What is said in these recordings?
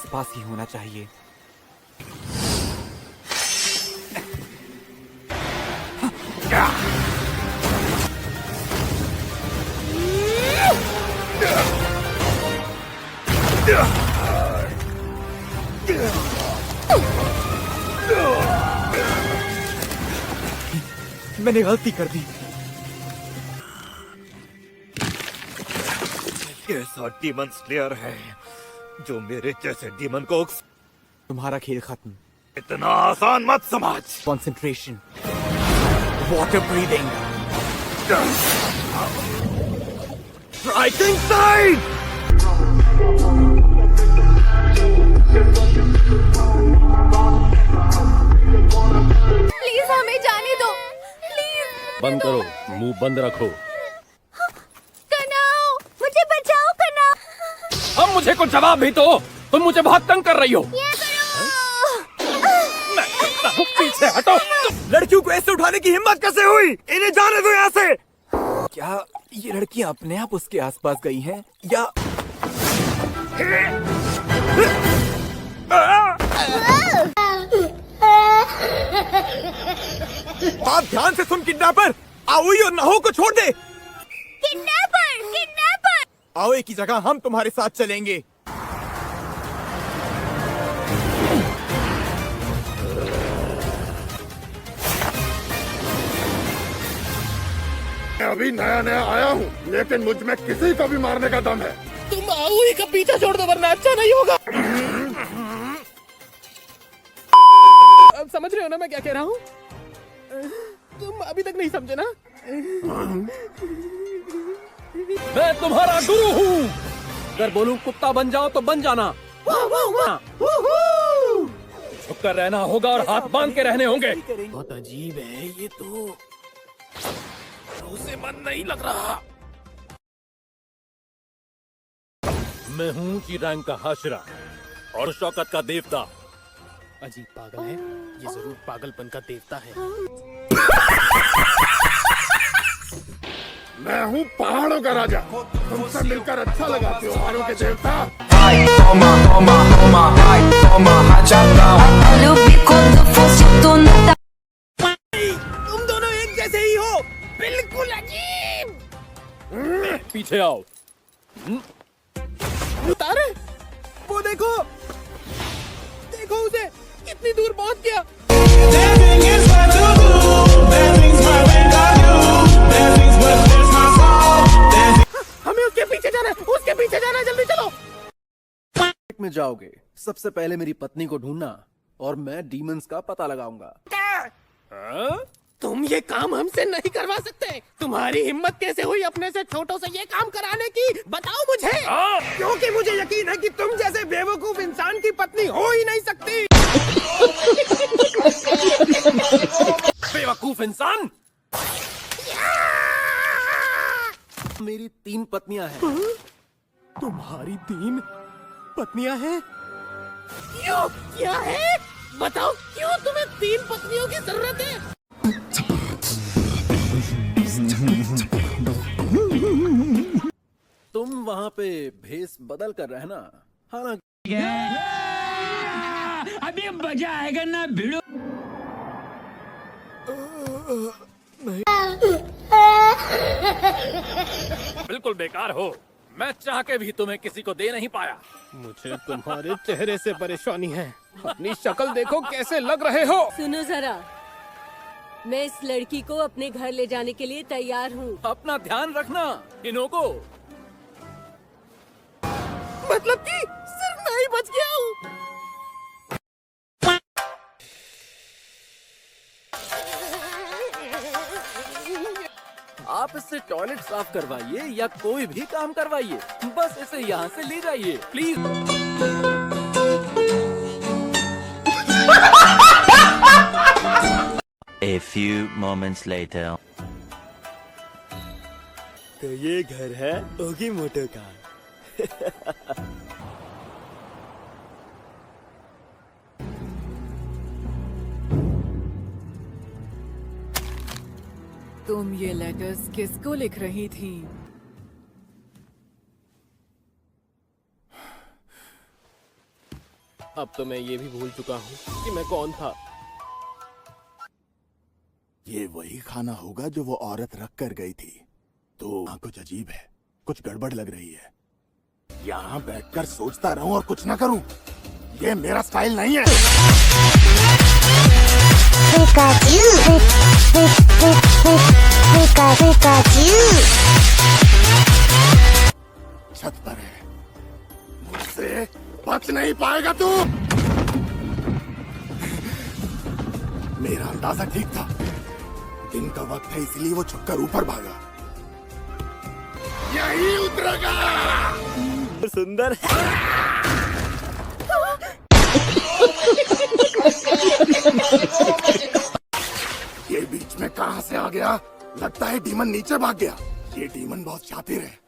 आसपास ही होना चाहिए। मैंने गलती कर दी। कैसा डीमन स्लेयर है जो मेरे जैसे डीमन को तुम्हारा खेल खत्म। इतना आसान मत समझ। Concentration, water breathing, striking side. Please हमें जाने दो, प्लीज। बंद करो, मुंह बंद रखो। कनाओ, मुझे बचाओ कनाओ। अब मुझे कुछ जवाब भी दो, तुम मुझे बहुत तंग कर रही हो। ये करो। मैं पीछे हटो। लड़कियों को ऐसे उठाने की हिम्मत कैसे हुई? इन्हें जाने दो यहाँ से। क्या ये लड़कियां अपने आप उसके आसपास गई हैं या आप ध्यान से सुन किडनैपर, आओई और नाहो को छोड़ दे। Kidnapper, kidnapper. आओए की जगह हम तुम्हारे साथ चलेंगे। मैं अभी नया नया आया हूँ, लेकिन मुझ में किसी को भी मारने का दम है। तुम आओई का पीछा छोड़ दो वरना अच्छा नहीं होगा। अब समझ रहे हो ना मैं क्या कह रहा हूँ? तुम अभी तक नहीं समझे ना? मैं तुम्हारा गुरु हूँ। अगर बोलूं कुत्ता बन जाओ तो बन जाना। छुपकर रहना होगा और हाथ बांध के रहने होंगे। बहुत अजीब है ये तो, उसे मन नहीं लग रहा। मैं हूँ चिरांग का हाशरा और शौकत का देवता। अजीब पागल है ये, जरूर पागलपन का देवता है। मैं हूँ पहाड़ों का राजा, तुमसे मिलकर अच्छा लगा त्योहारों के देवता। तुम दोनों एक जैसे ही हो, बिल्कुल अजीब। पीछे आओ। उतारे, वो देखो, देखो उसे कितनी दूर पहुंच गया। हमें उसके पीछे जाना है, उसके पीछे जाना है, जल्दी चलो। में जाओगे, सबसे पहले मेरी पत्नी को ढूंढना और मैं डीमंस का पता लगाऊंगा। तुम ये काम हमसे नहीं करवा सकते। तुम्हारी हिम्मत कैसे हुई अपने से छोटों से ये काम कराने की, बताओ मुझे। क्योंकि मुझे यकीन है कि तुम जैसे बेवकूफ इंसान की पत्नी हो ही नहीं सकती। बेवकूफ इंसान। मेरी 3 पत्नियां हैं। तुम्हारी 3 पत्नियां हैं? क्यों? क्या है? बताओ क्यों तुम्हें 3 पत्नियों की जरूरत है? तुम वहाँ पे भेस बदल कर रहना, हालांकि अभी मजा आएगा ना भिड़ो। बिल्कुल बेकार हो। मैं चाह के भी तुम्हें किसी को दे नहीं पाया। मुझे तुम्हारे चेहरे से परेशानी है। अपनी शक्ल देखो कैसे लग रहे हो। सुनो जरा, मैं इस लड़की को अपने घर ले जाने के लिए तैयार हूँ। अपना ध्यान रखना इनोको। मतलब कि सिर्फ मैं ही बच गया हूँ। आप इससे टॉयलेट साफ करवाइए या कोई भी काम करवाइए, बस इसे यहाँ से ले जाइए please. A few moments later. तो ये घर है ओगी मोटो का। तुम ये लेटर्स किसको लिख रही थी? अब तो मैं ये भी भूल चुका हूँ कि मैं कौन था। ये वही खाना होगा जो वो औरत रख कर गई थी। तो हाँ, कुछ अजीब है, कुछ गड़बड़ लग रही है। यहाँ बैठकर सोचता रहूं और कुछ ना करूं, ये मेरा स्टाइल नहीं है। छत पर है, मुझसे बच नहीं पाएगा तू। मेरा अंदाजा ठीक था, दिन का वक्त है इसलिए वो छुपकर ऊपर भागा। यही उतरेगा। सुंदर ये बीच में कहां से आ गया? लगता है डीमन नीचे भाग गया। ये डीमन बहुत शातिर है,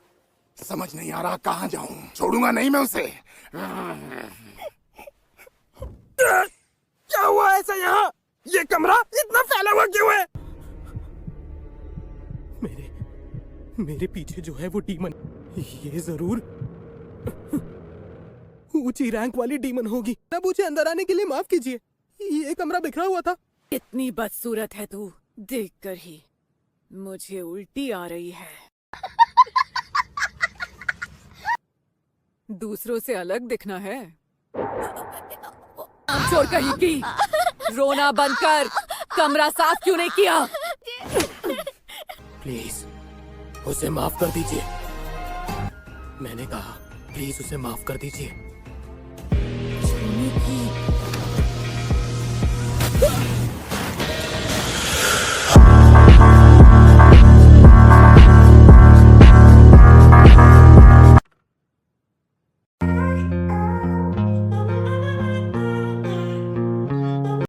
समझ नहीं आ रहा कहां जाऊं। छोड़ूंगा नहीं मैं उसे। क्या हुआ ऐसा यहाँ? ये कमरा इतना फैला हुआ क्यों है? मेरे पीछे जो है वो डीमन, ये जरूर ऊंची रैंक वाली डीमन होगी। तब मुझे अंदर आने के लिए माफ कीजिए, ये कमरा बिखरा हुआ था। इतनी बदसूरत है तू, देखकर ही मुझे उल्टी आ रही है। दूसरों से अलग दिखना है। चोर कहीं की, रोना बंद कर। कमरा साफ क्यों नहीं किया? प्लीज उसे माफ कर दीजिए। मैंने कहा प्लीज उसे माफ कर दीजिए।